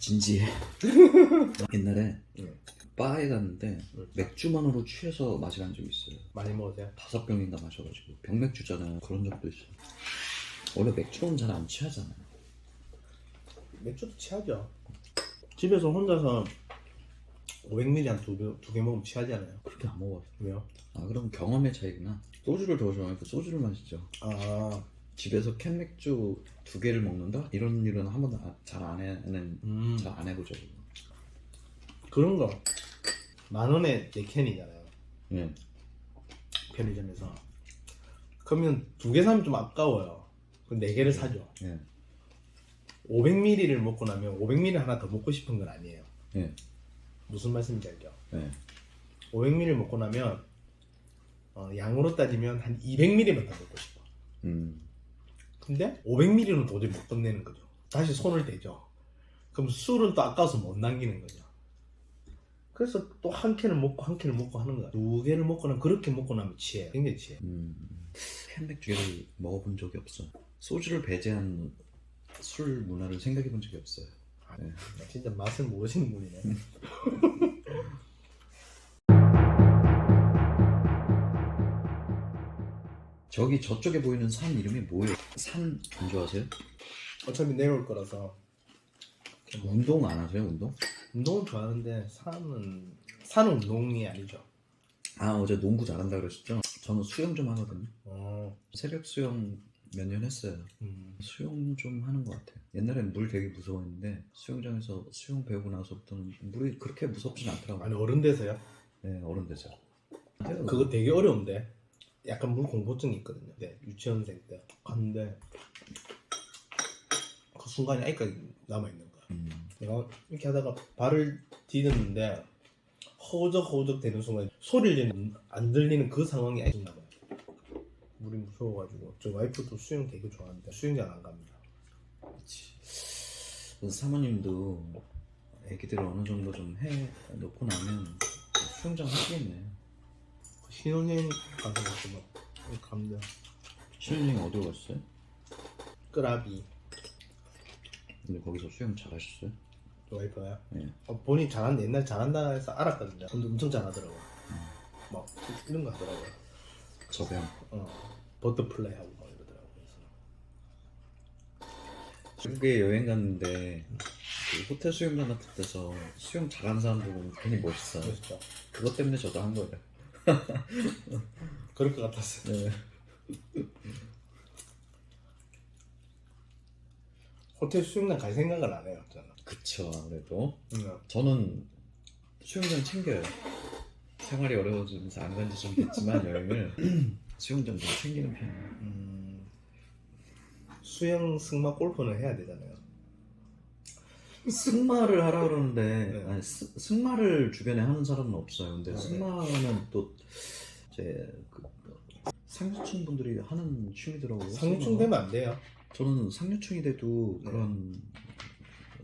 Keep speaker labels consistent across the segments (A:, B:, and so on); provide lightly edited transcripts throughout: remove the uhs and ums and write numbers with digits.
A: 진지해. 옛날에 바에 갔는데 맥주만으로 취해서 마시는 적이 있어요.
B: 많이 먹으세요?
A: 5병인가 마셔가지고 병맥주잖아요. 그런 적도 있어요. 원래 맥주로는 잘 안 취하잖아요.
B: 맥주도 취하죠. 집에서 혼자서 500ml 한 두 개 먹으면 취하지 않아요?
A: 그렇게 안 먹어요.
B: 왜요?
A: 아 그럼 경험의 차이구나. 소주를 더 좋아하니까 소주를 마시죠.
B: 아,
A: 집에서 캔맥주 2개를 먹는다? 이런 일은 한 번도 잘 안 해보죠.
B: 그런 거 10,000원에 4캔이잖아요.
A: 예.
B: 편의점에서. 그러면 2개 사면 좀 아까워요. 그럼 4개를 사죠.
A: 예.
B: 500ml를 먹고 나면 500ml 하나 더 먹고 싶은 건 아니에요.
A: 예.
B: 무슨 말씀인지 알죠?
A: 예.
B: 500ml 먹고 나면 양으로 따지면 한 200ml만 더 먹고 싶어. 근데 500ml는 도저히 못 끝내는 거죠. 다시 손을 대죠. 그럼 술은 또 아까워서 못 남기는 거죠. 그래서 또 한 캔을 먹고 한 캔을 먹고 하는 거야. 2개를 먹고 나면 그렇게 먹고 나면 취해. 굉장히 취해.
A: 캔맥주를 먹어본 적이 없어요. 소주를 배제한 술 문화를 생각해 본 적이 없어요. 네.
B: 진짜 맛을 모르시는 분이네.
A: 저쪽에 보이는 산 이름이 뭐예요? 산 안 좋아하세요?
B: 어차피 내려올 거라서.
A: 운동 안 하세요? 운동?
B: 운동은 좋아하는데 산은 운동이 아니죠.
A: 아 어제 농구 잘한다 그러셨죠? 저는 수영 좀 하거든요.
B: 어,
A: 새벽 수영 몇 년 했어요. 수영 좀 하는 것 같아요. 옛날엔 물 되게 무서워했는데 수영장에서 수영 배우고 나서부터는 물이 그렇게 무섭진 않더라고요.
B: 아니 어른 돼서요?
A: 네 어른 되죠.
B: 그거 되게 어려운데. 약간 물 공포증이 있거든요. 네, 유치원생 때 갔는데 그 순간이 아직까지 남아있는 거야. 내가 이렇게 하다가 발을 디뎠는데 허우적허우적 되는 순간 소리를 안 들리는 그 상황이 아직 남아요. 물이 무서워가지고. 저 와이프도 수영 되게 좋아하는데 수영장 안 갑니다.
A: 사모님도 애기들 어느 정도 좀 해 놓고 나면 수영장 하시겠네.
B: 신혼여행 가서 가지고 갑니다.
A: 신혼여행 어디로 갔어요?
B: 끄라비.
A: 근데 거기서 수영 잘하셨어요?
B: 저 와이프가요?
A: 네.
B: 본인 잘한다. 옛날에 잘한다 해서 알았거든요. 근데 엄청 잘하더라고. 막 이런 거 하더라고요.
A: 저병.
B: 버터플라이 하고 막 이러더라고. 그래서
A: 중국에 여행 갔는데 그 호텔 수영장 같은 데서 수영 잘하는 사람들 보면 괜히 멋있어요.
B: 그렇죠.
A: 그것 때문에 저도 한 거예요.
B: 그럴 것 같았어요.
A: 네.
B: 호텔 수영장 갈 생각을 안 해요, 저는.
A: 그쵸 아무래도 저는 수영장 챙겨요. 생활이 어려워지면서 안 간 지 좀 됐지만 여행을 수영장 좀 챙기는 편이에요.
B: 수영, 승마, 골프는 해야 되잖아요.
A: 승마를 하라 그러는데
B: 네.
A: 아니, 승마를 주변에 하는 사람은 없어요. 근데
B: 네.
A: 승마는 또 이제 상류층 분들이 하는 취미더라고요.
B: 상류층
A: 승마가.
B: 되면 안 돼요.
A: 저는 상류층이 돼도
B: 네.
A: 그런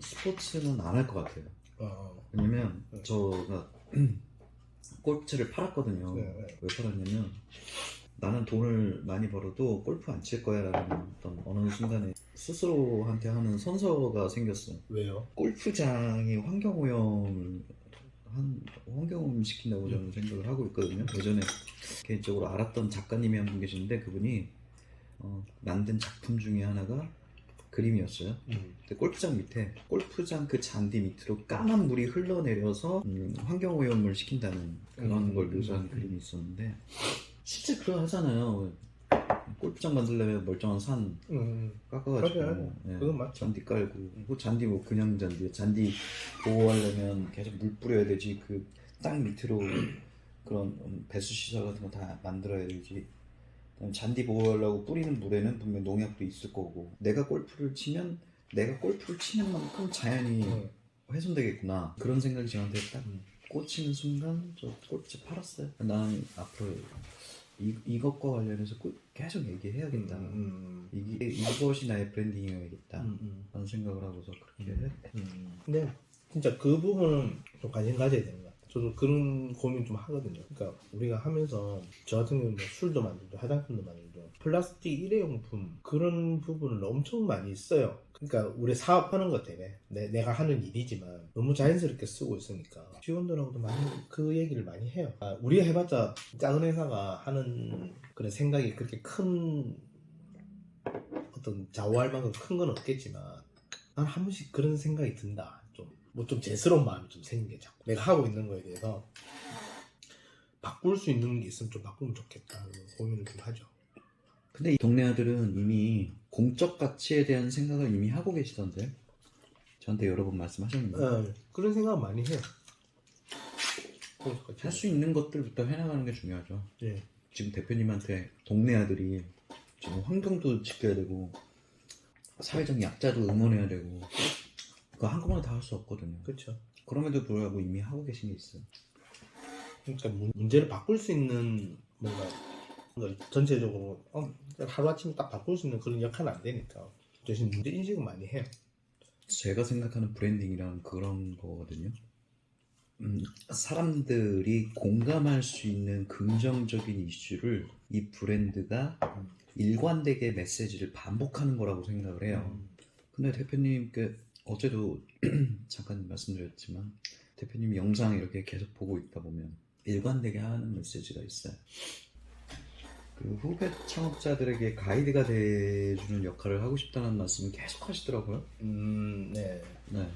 A: 스포츠는 안 할 것 같아요. 왜냐면
B: 네.
A: 제가 골프채를 팔았거든요.
B: 네.
A: 왜 팔았냐면 나는 돈을 많이 벌어도 골프 안 칠 거야 라는 어떤 어느 순간에 스스로한테 하는 선서가 생겼어요.
B: 왜요?
A: 골프장이 환경오염을 시킨다고 저는 생각을 하고 있거든요. 예전에 개인적으로 알았던 작가님이 한 분 계시는데 그분이 만든 작품 중에 하나가 그림이었어요. 근데 골프장 밑에 골프장 그 잔디 밑으로 까만 물이 흘러내려서 환경오염을 시킨다는 그런 걸 묘사한 그림이 있었는데 실제 그거 하잖아요. 골프장 만들려면 멀쩡한 산 깎아가지고
B: 맞아요. 그건 맞죠.
A: 잔디 깔고 그 잔디 뭐 그냥 잔디 보호하려면 계속 물 뿌려야 되지. 그 땅 밑으로 그런 배수 시설 같은 거 다 만들어야 되지. 잔디 보호하려고 뿌리는 물에는 분명 농약도 있을 거고 내가 골프를 치는 만큼 자연이 훼손되겠구나 그런 생각이 저한테 딱 꽂히는 순간 저 골프채 팔았어요. 난 앞으로 이것과 관련해서 계속 얘기해야겠다. 이것이 나의 브랜딩이어야겠다 라는 생각을 하고서 그렇게 했대.
B: 근데 진짜 그 부분은 좀 관심 가져야 되는 것 같아요. 저도 그런 고민 좀 하거든요. 그러니까 우리가 하면서 저 같은 경우는 술도 만들고 화장품도 만들고 플라스틱 일회용품 그런 부분을 엄청 많이 써요. 그러니까 우리 사업하는 것 때문에 내가 하는 일이지만 너무 자연스럽게 쓰고 있으니까 직원들하고도 많이 그 얘기를 많이 해요. 우리가 해봤자 작은 회사가 하는 그런 생각이 그렇게 큰 어떤 좌우할 만큼 큰 건 없겠지만 난 한 번씩 그런 생각이 든다. 좀 재스러운 마음이 좀 생긴 게 자꾸 내가 하고 있는 거에 대해서 바꿀 수 있는 게 있으면 좀 바꾸면 좋겠다 고민을 좀 하죠.
A: 근데 이 동네 아들은 이미 공적 가치에 대한 생각을 이미 하고 계시던데 저한테 여러 번 말씀하셨는데
B: 그런 생각 많이 해요.
A: 할 수 있는 것들부터 해나가는 게 중요하죠.
B: 네.
A: 지금 대표님한테 동네 아들이 지금 환경도 지켜야 되고 사회적 약자도 응원해야 되고 그거 한꺼번에 다 할 수 없거든요.
B: 그렇죠.
A: 그럼에도 불구하고 이미 하고 계신 게 있어요.
B: 그러니까 문제를 바꿀 수 있는 뭔가 전체적으로 하루아침에 딱 바꿀 수 있는 그런 역할은 안 되니까 대신 문제 인식은 많이 해요.
A: 제가 생각하는 브랜딩이란 그런 거거든요. 사람들이 공감할 수 있는 긍정적인 이슈를 이 브랜드가 일관되게 메시지를 반복하는 거라고 생각을 해요. 근데 대표님께 어제도 잠깐 말씀드렸지만 대표님 영상 이렇게 계속 보고 있다 보면 일관되게 하는 메시지가 있어요. 그 후배 창업자들에게 가이드가 돼주는 역할을 하고 싶다는 말씀을 계속 하시더라고요.
B: 네.
A: 네.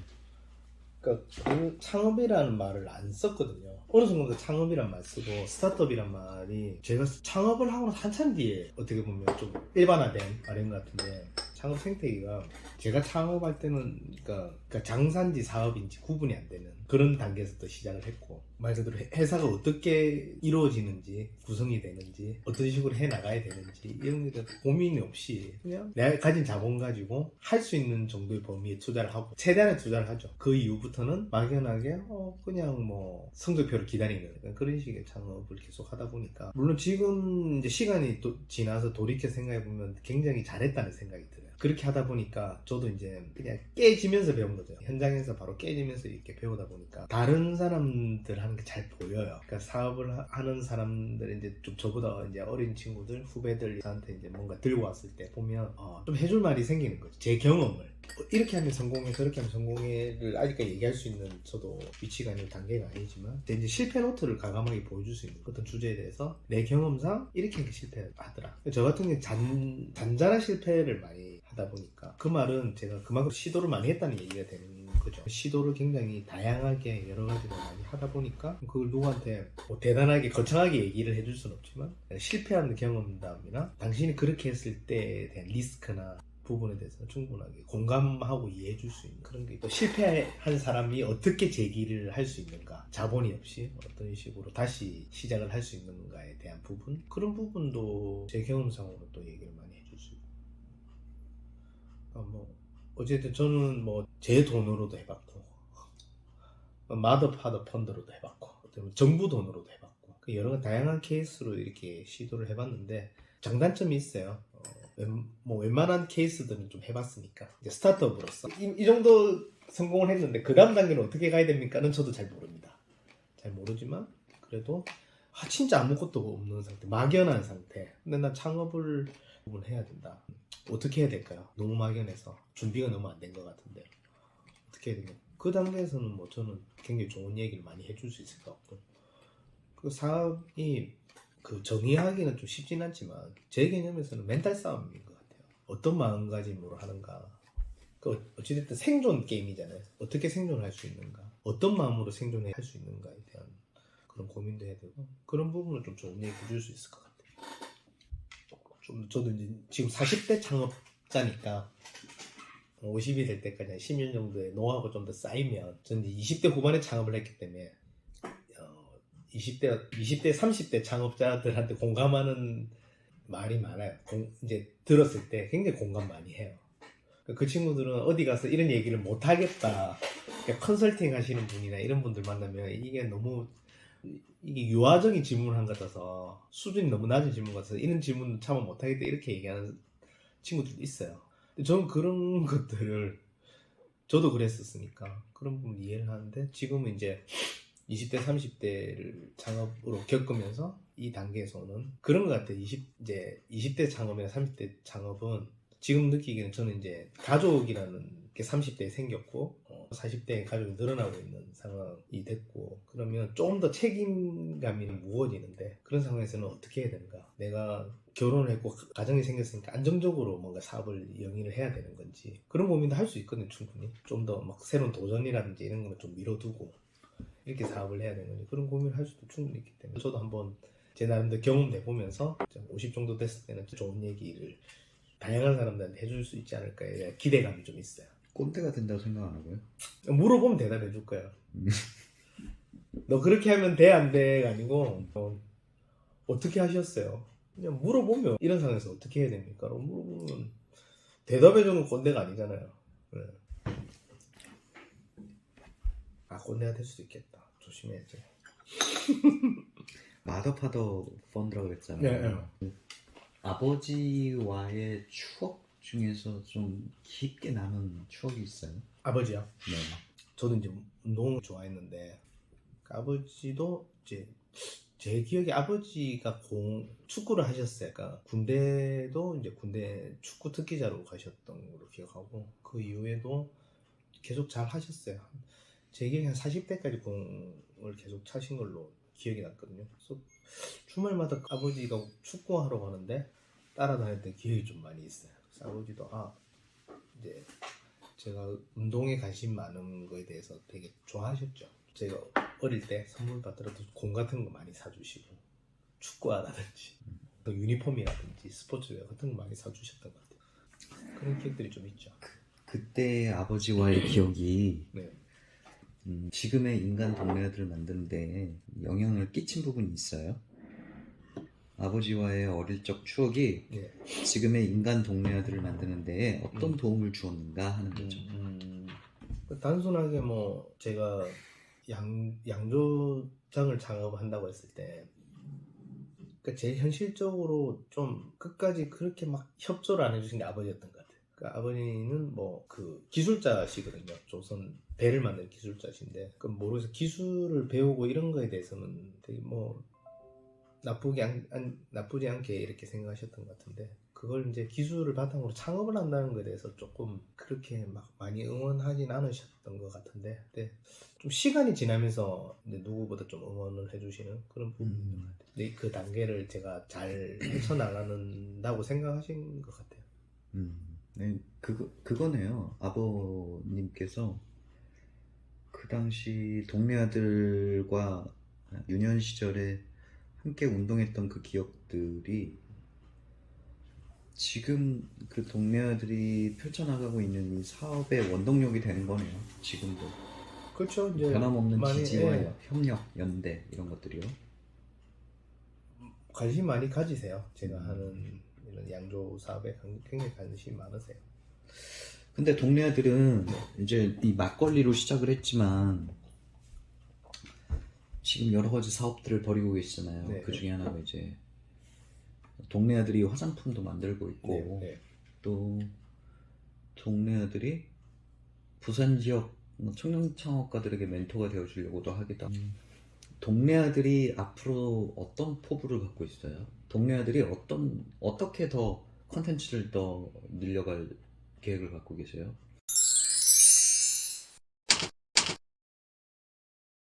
B: 그러니까 그 창업이라는 말을 안 썼거든요. 어느 순간 창업이란 말 쓰고 스타트업이란 말이 제가 창업을 하고 한참 뒤에 어떻게 보면 좀 일반화된 말인 것 같은데 창업 생태계가 제가 창업할 때는 그러니까 장사인지 사업인지 구분이 안 되는 그런 단계에서부터 시작을 했고 말 그대로 회사가 어떻게 이루어지는지 구성이 되는지 어떤 식으로 해나가야 되는지 이런 게 고민이 없이 그냥 내가 가진 자본 가지고 할 수 있는 정도의 범위에 투자를 하고 최대한의 투자를 하죠. 그 이후부터는 막연하게 그냥 뭐 성적표를 기다리는 그런 식의 창업을 계속 하다 보니까 물론 지금 이제 시간이 또 지나서 돌이켜 생각해 보면 굉장히 잘했다는 생각이 들어요. 그렇게 하다 보니까 저도 이제 그냥 깨지면서 배운 거죠. 현장에서 바로 깨지면서 이렇게 배우다 보니까 다른 사람들 하는 게 잘 보여요. 그러니까 사업을 하는 사람들 이제 좀 저보다 이제 어린 친구들 후배들한테 이제 뭔가 들고 왔을 때 보면 좀 해줄 말이 생기는 거죠. 제 경험을 이렇게 하면 성공해 저렇게 하면 성공해를 아직까지 얘기할 수 있는 저도 위치가 아니고 단계가 아니지만 이제 실패 노트를 과감하게 보여줄 수 있는 어떤 주제에 대해서 내 경험상 이렇게 하는 게 실패하더라. 저 같은 경우는 잔잔한 실패를 많이 하다 보니까 그 말은 제가 그만큼 시도를 많이 했다는 얘기가 되는 거죠. 시도를 굉장히 다양하게 여러 가지로 많이 하다 보니까 그걸 누구한테 뭐 대단하게 거창하게 얘기를 해줄 수는 없지만 실패하는 경험담이나 당신이 그렇게 했을 때에 대한 리스크나 부분에 대해서 충분하게 공감하고 이해해 줄 수 있는 그런 게 또 실패한 사람이 어떻게 재기를 할 수 있는가 자본이 없이 어떤 식으로 다시 시작을 할 수 있는가에 대한 부분 그런 부분도 제 경험상으로 또 얘기를 많이 해줄 수 있고 뭐 어쨌든 저는 뭐 제 돈으로도 해봤고 마더 파더 펀드로도 해봤고 정부 돈으로도 해봤고 여러 다양한 케이스로 이렇게 시도를 해봤는데 장단점이 있어요. 뭐 웬만한 케이스들은 좀 해봤으니까 이제 스타트업으로서 이 정도 성공을 했는데 그 다음 단계는 어떻게 가야 됩니까는 저도 잘 모릅니다. 잘 모르지만 그래도 진짜 아무것도 없는 상태 막연한 상태 근데 난 창업을 해야 된다. 어떻게 해야 될까요? 너무 막연해서 준비가 너무 안 된 것 같은데 어떻게 해야 되냐 그 단계에서는 뭐 저는 굉장히 좋은 얘기를 많이 해줄 수 있을 것 같고 그 사업이 그 정의하기는 좀 쉽진 않지만 제 개념에서는 멘탈 싸움인 것 같아요. 어떤 마음가짐으로 하는가 그 어찌됐든 생존 게임이잖아요. 어떻게 생존을 할 수 있는가 어떤 마음으로 생존할 수 있는가에 대한 그런 고민도 해야 되고 그런 부분을 좀 좋은 얘기 해줄 수 있을 것 같아요. 좀 저도 이제 지금 40대 창업자니까 50이 될 때까지 한 10년 정도의 노하우가 좀 더 쌓이면 저는 이제 20대 후반에 창업을 했기 때문에 20대, 30대 창업자들한테 공감하는 말이 많아요. 이제 들었을 때 굉장히 공감 많이 해요. 그 친구들은 어디 가서 이런 얘기를 못 하겠다. 그러니까 컨설팅 하시는 분이나 이런 분들 만나면 이게 너무 이게 유아적인 질문을 한 것 같아서 수준이 너무 낮은 질문 같아서 이런 질문 참아 못 하겠다 이렇게 얘기하는 친구들도 있어요. 근데 저는 그런 것들을 저도 그랬었으니까 그런 부분 이해를 하는데 지금은 이제 20대, 30대를 창업으로 겪으면서 이 단계에서는 그런 것 같아요. 이제 20대 창업이나 30대 창업은 지금 느끼기에는 저는 이제 가족이라는 게 30대에 생겼고 40대에 가족이 늘어나고 있는 상황이 됐고 그러면 조금 더 책임감이 무거워지는데 그런 상황에서는 어떻게 해야 되는가? 내가 결혼을 했고 가정이 생겼으니까 안정적으로 뭔가 사업을 영위를 해야 되는 건지 그런 고민도 할 수 있거든요. 충분히 좀 더 막 새로운 도전이라든지 이런 거는 좀 미뤄두고 이렇게 사업을 해야 되는 건지 그런 고민을 할 수도 충분히 있기 때문에 저도 한번 제 나름대로 경험 내보면서 50 정도 됐을 때는 좋은 얘기를 다양한 사람들한테 해줄 수 있지 않을까에 대한 기대감이 좀 있어요.
A: 꼰대가 된다고 생각 안 하고요?
B: 물어보면 대답해 줄 거예요. 너 그렇게 하면 돼, 안 돼가 아니고 어떻게 하셨어요? 그냥 물어보면 이런 상황에서 어떻게 해야 됩니까? 물어보면 대답해 주는 꼰대가 아니잖아요. 네. 아, 꼰대가 될 수도 있겠다. 조심해야지.
A: 마더파더 펀드라고 그랬잖아요.
B: 네.
A: 아버지와의 추억 중에서 좀 깊게 남은 추억이 있어요?
B: 아버지요?
A: 네.
B: 저도 이제 운동을 좋아했는데 아버지도 이제 제 기억에 아버지가 축구를 하셨어요. 그러니까 군대도 이제 군대 축구 특기자로 가셨던 걸로 기억하고 그 이후에도 계속 잘 하셨어요. 제 기억에 한 40대까지 공을 계속 차신 걸로 기억이 났거든요. 그래서 주말마다 아버지가 축구하러 가는데 따라다녔던 기억이 좀 많이 있어요. 그래서 아버지도 이제 제가 운동에 관심 많은 거에 대해서 되게 좋아하셨죠. 제가 어릴 때 선물 받더라도 공 같은 거 많이 사주시고 축구화라든지 또 유니폼이라든지 스포츠웨어 같은 거 많이 사주셨던 것 같아요. 그런 기억들이 좀 있죠.
A: 그때 아버지와의 기억이
B: 네.
A: 지금의 인간 동료들을 만드는데 영향을 끼친 부분이 있어요? 아버지와의 어릴 적 추억이
B: 네.
A: 지금의 인간 동료들을 만드는 데 어떤 도움을 주었는가 하는 거죠.
B: 단순하게 뭐 제가 양조장을 창업한다고 했을 때 그러니까 제일 현실적으로 좀 끝까지 그렇게 막 협조를 안 해주신 게 아버지였던 것 같아요. 그러니까 아버지는 뭐 그 기술자시거든요. 조선 배를 만드는 기술자신데 그 모르겠어요. 기술을 배우고 이런 거에 대해서는 되게 뭐 나쁘지 않게 이렇게 생각하셨던 것 같은데 그걸 이제 기술을 바탕으로 창업을 한다는 것에 대해서 조금 그렇게 막 많이 응원하진 않으셨던 것 같은데 근데 좀 시간이 지나면서 이제 누구보다 좀 응원을 해주시는 그런 부분인 것 같아요. 근데 그 단계를 제가 잘 헤쳐나가는다고 생각하신 것 같아요.
A: 네, 그거네요. 아버님께서 그 당시 동네 아들과 유년 시절에 함께 운동했던 그 기억들이 지금 그 동네 아들이 펼쳐나가고 있는 이 사업의 원동력이 되는 거네요. 지금도.
B: 그렇죠. 이제
A: 변함없는
B: 많이,
A: 지지와
B: 예,
A: 협력, 연대 이런 것들이요.
B: 관심 많이 가지세요. 제가 하는 이런 양조 사업에 굉장히 관심이 많으세요.
A: 근데 동네 아들은 이제 이 막걸리로 시작을 했지만 지금 여러 가지 사업들을 벌이고 계시잖아요.
B: 네,
A: 그 중에 하나가 이제 동네 아들이 화장품도 만들고 있고
B: 네.
A: 또 동네 아들이 부산 지역 청년 창업가들에게 멘토가 되어주려고도 하기도 하고 동네 아들이 앞으로 어떤 포부를 갖고 있어요? 동네 아들이 어떻게 더 컨텐츠를 더 늘려갈 계획을 갖고 계세요?